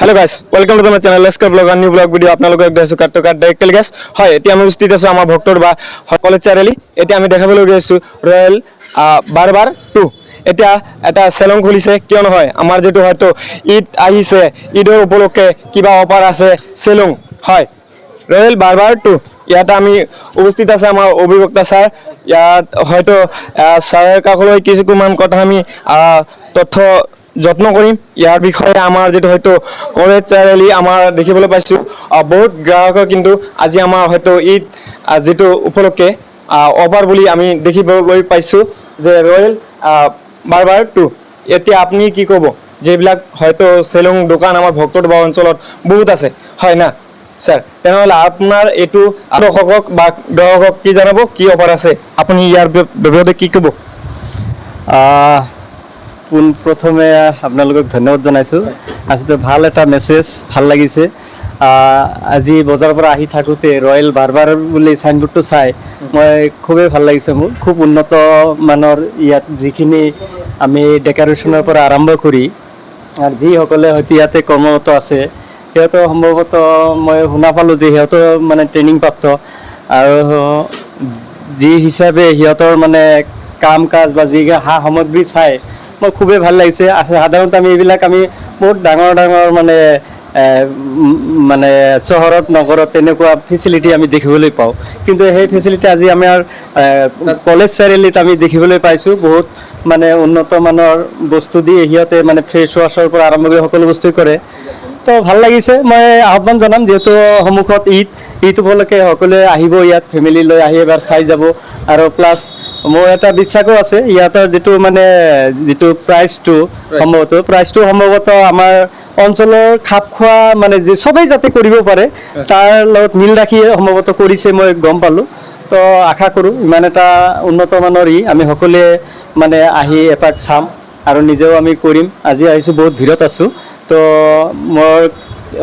Hello guys welcome to my channel let's blog new blog video আপোনালোকক দেখাইছো কাট directly guys হয় এতিয়া আমি উপস্থিত আছো আমাৰ ভক্তৰ বা কলেজ চাৰিআলি এতিয়া আমি দেখাবলৈ গৈ আছো ৰয়েল বাৰবাৰ 2 এতিয়া এটা সেলুন খুলিছে কিয় নহয় আমাৰ যেটো হয়তো ঈদ আহিছে ঈদৰ উপলক্ষে কিবা অফাৰ আছে সেলুন হয় ৰয়েল বাৰবাৰ 2 ইয়াত আমি উপস্থিত আছে আমাৰ অভিভাৱক স্যাৰ ইয়াত হয়তো স্যাৰেৰ কাকলৈ কিছুমান কথা আমি তথ্য যত্ন কৰিম ইয়াৰ বিষয়ে আমাৰ যেটো হয়তো কলেজ চাৰিআলি আমাৰ দেখিবলৈ পাইছো বহুত গ্ৰাহক কিন্তু আজি আমাৰ হয়তো ঈদ যেটো উপলক্ষে অফাৰ বুলি আমি দেখিবলৈ পাইছো যে ৰয়েল বাৰবাৰ 2 এতিয়া আপনি কি কব যেবিলাক হয়তো সেলুন দোকান আমাৰ ভক্তৰবা অঞ্চলত বহুত আছে হয় না স্যার তেনেহলে আপনার এটু দর্শকক বা গ্রাহকক কি জানাবো কি অফার আছে আপনি ইয়ার বিপদে কি কব প্রথমে আপোনালোকক ধন্যবাদ জনাইছো আসলে ভাল এটা মেসেজ ভাল লাগিছে আজি বজাৰৰ পৰা আহি থাকোতে ৰয়েল বাৰবাৰ বুলি সাইনবোৰ্ডটো চাই মই খুবেই ভাল লাগিছে মোৰ খুব উন্নত মানৰ ইয়াত যিখিনি আমি ডেকোৰেশনৰ পৰা আৰম্ভ কৰি আৰু যিসকলে হয়তো ইয়াতে কৰ্মৰত আছে সিহঁতৰ সম্ভৱত মই শুনা পালোঁ যে সিহঁতৰ মানে ট্ৰেইনিং প্ৰাপ্ত আৰু যি হিচাপে সিহঁতৰ মানে কাম কাজ বা যি সা সামগ্ৰী চাই মই খুবেই ভাল লাগিছে সাধাৰণতে আমি এইবিলাক আমি বহুত ডাঙৰ ডাঙৰ মানে চহৰত নগৰত তেনেকুৱা ফেচিলিটি আমি দেখিবলৈ পাওঁ কিন্তু সেই ফেচিলিটি আজি আমাৰ কলেজ চাৰিআলিত আমি দেখিবলৈ পাইছোঁ বহুত মানে উন্নত মানৰ বস্তু দি সিহঁতে মানে ফ্ৰেছ ৱাছৰ পৰা আৰম্ভ কৰি সকলো বস্তুই কৰে তো ভাল লাগিছে মই আহ্বান জনাম যেহেতু সন্মুখত ঈদ উপলক্ষে সকলোৱে আহিব ইয়াত ফেমিলি লৈ আহি এবাৰ চাই যাব আৰু প্লাছ মোৰ এটা বিশ্বাসো আছে ইয়াতৰ যিটো প্ৰাইচটো সম্ভৱতঃ আমাৰ অঞ্চলৰ খাপ খোৱা মানে যে সবেই যাতে কৰিব পাৰে তাৰ লগত মিল ৰাখি সম্ভৱতঃ কৰিছে মই গম পালোঁ তো আশা কৰোঁ ইমান এটা উন্নত মানৰ আমি সকলোৱে মানে আহি এপাক চাম আৰু নিজেও আমি কৰিম আজি আহিছোঁ বহুত ভিৰত আছোঁ তো মোৰ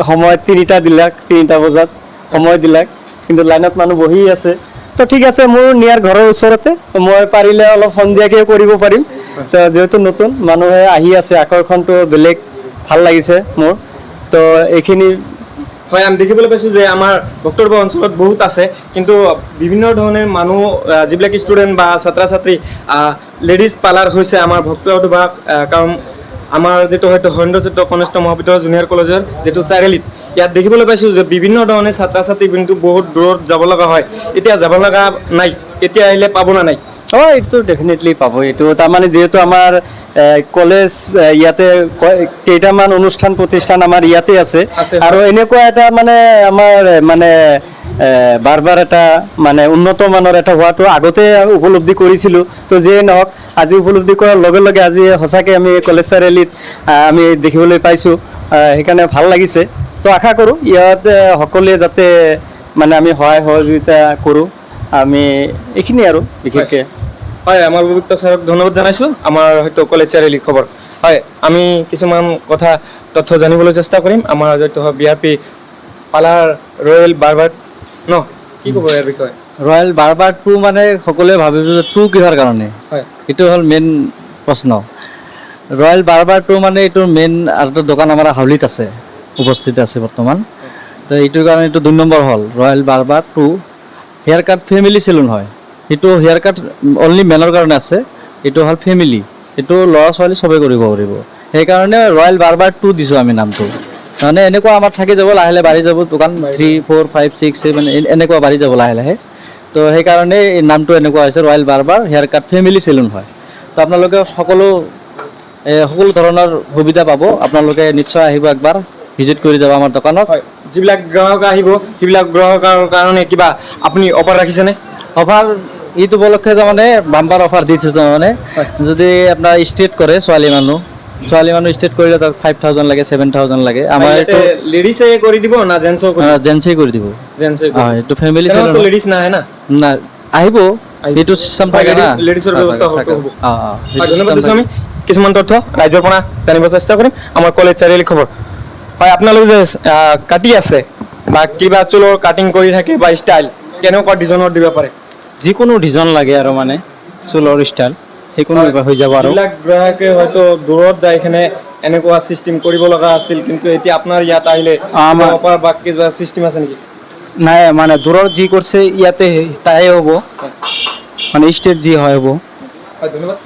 সময় 3টা বজাত সময় দিলাক কিন্তু লাইনত মানুহ বহি আছে তো ঠিক আছে মোৰ নিয়াৰ ঘৰৰ ওচৰতে মই পাৰিলে অলপ সন্ধিয়াকৈ কৰিব পাৰিম যেহেতু নতুন মানুহে আহি আছে আকৰ্ষণটো বেলেগ ভাল লাগিছে মোৰ তো এইখিনি হয় আমি দেখিবলৈ পাইছো যে আমাৰ ভক্তৰবা অঞ্চলত বহুত আছে কিন্তু বিভিন্ন ধৰণৰ মানুহ যিবিলাক ষ্টুডেন্ট বা ছাত্ৰ ছাত্ৰী লেডিজ পাৰ্লাৰ হৈছে আমাৰ ভক্তৰবা কাৰণ আমাৰ যেটো হয়তো হন্দ্ৰচিত্ৰ কনিষ্ঠ মহাবিদ্যালয় জুনিয়ৰ কলেজৰ যেটো চাৰিআলিত ইয়াত দেখিবলৈ পাইছো যে বিভিন্ন ধৰণে ছাত্ৰ ছাত্ৰী কিন্তু বহুত দূৰত যাব লগা হয় এতিয়া যাব লগা নাই এতিয়া আহিলে পাব না নাই হয় এইটো ডেফিনেটলি পাব এইটো তাৰমানে যেহেতু আমাৰ কলেজ ইয়াতে কেইটামান অনুষ্ঠান প্ৰতিষ্ঠান আমাৰ ইয়াতে আছে আৰু এনেকুৱা এটা মানে আমাৰ মানে বাৰবাৰ এটা মানে উন্নত মানৰ এটা হোৱাটো আগতে উপলব্ধি কৰিছিলোঁ তো যিয়ে নহওক আজি উপলব্ধি কৰাৰ লগে লগে আজি সঁচাকৈ আমি কলেজ চাৰিআলিত আমি দেখিবলৈ পাইছোঁ সেইকাৰণে ভাল লাগিছে তো আশা কৰোঁ ইয়াত সকলোৱে যাতে মানে আমি সহায় সহযোগিতা কৰোঁ আমি এইখিনি আৰু বিশেষকৈ হয় আমাৰ অভিযুক্ত স্যাৰক ধন্যবাদ জনাইছোঁ আমাৰ হয়তো কলেজ চাৰিআলি খবৰ হয় আমি কিছুমান কথা তথ্য জানিবলৈ চেষ্টা কৰিম আমাৰ যেটো বিআৰপি পালাৰ ৰয়েল বাৰবাৰ ন কি ক'ব ইয়াৰ বিষয়ে ৰয়েল বাৰবাৰ 2 মানে সকলোৱে ভাবিছো যে 2 কিহৰ কাৰণে হয় এইটো হ'ল মেইন প্ৰশ্ন ৰয়েল বাৰবাৰ 2 মানে এইটো মেইন আৰু দোকান আমাৰ হাউলিত আছে উপস্থিত আছে বৰ্তমান তো এইটোৰ কাৰণে এইটো 2 নম্বৰ হ'ল ৰয়েল বাৰবাৰ 2 হেয়াৰ কাট ফেমিলি সেলুন হয় এইটো হেয়াৰ কাট অনলি মেনৰ কাৰণে আছে এইটো হ'ল ফেমিলি এইটো ল'ৰা ছোৱালী সবে কৰিব পাৰিব সেইকাৰণে ৰয়েল বাৰবাৰ 2 দিছোঁ আমি নামটো মানে এনেকুৱা আমাৰ থাকি যাব লাহে লাহে বাঢ়ি যাব দোকান 3 4 5 6 7 এনেকুৱা বাঢ়ি যাব লাহে লাহে তো সেইকাৰণে এই নামটো এনেকুৱা হৈছে ৰয়েল বাৰবাৰ হেয়াৰ কাট ফেমিলি সেলুন হয় তো আপোনালোকে সকলো ধৰণৰ সুবিধা পাব আপোনালোকে নিশ্চয় আহিব একবাৰ ভিজিট কৰি যাব আমাৰ দোকানত হয় যিবিলাক গ্ৰাহক আহিব সেইবিলাক গ্ৰাহকৰ কাৰণে কিবা আপুনি অফাৰ ৰাখিছেনে অফাৰ ঈদ উপলক্ষে তাৰমানে বাম্পাৰ অফাৰ দিছে তাৰমানে যদি আপোনাৰ ষ্টেট কৰে ছোৱালী মানুহ ষ্টেট কৰিলে তাক 5000 লাগে 7000 লাগে আমাৰ এইটো লেডিজে কৰি দিব না জেন্টসও কৰি জেন্টসে কৰি দিব জেন্টসে হয় এইটো ফেমিলি সেলুন তো লেডিজ না না না আহিব এইটো সিস্টেম থাকে না লেডিজৰ ব্যৱস্থা হ'ব ধন্যবাদ দিছোঁ আমি কিছুমান তথ্য ৰাইজৰ পৰা জানিব চেষ্টা কৰিম আমাৰ কলেজ চাৰিআলি খবৰ হয় আপোনালোকে যে কাটি আছে বা কিবা চুলৰ কাটিং কৰি থাকে বা ষ্টাইল কেনেকুৱা ডিজাইনৰ দিব পাৰে যিকোনো ডিজাইন লাগে আৰু মানে চুলৰ ষ্টাইল সেইকোনো হৈ যাব আৰু যিবিলাক গ্ৰাহকে হয়তো দূৰত যায় এখানে এনেকুৱা চিষ্টেম কৰিব লগা আছিল, কিন্তু এতিয়া আপোনাৰ ইয়াত আহিলে অফাৰ বা কিবা চিষ্টেম আছে নেকি? নাই মানে দূৰত যি কৰিছে ইয়াতে তাই হ'ব, মানে ষ্টেট যি হয় হ'ব। হয়, ধন্যবাদ।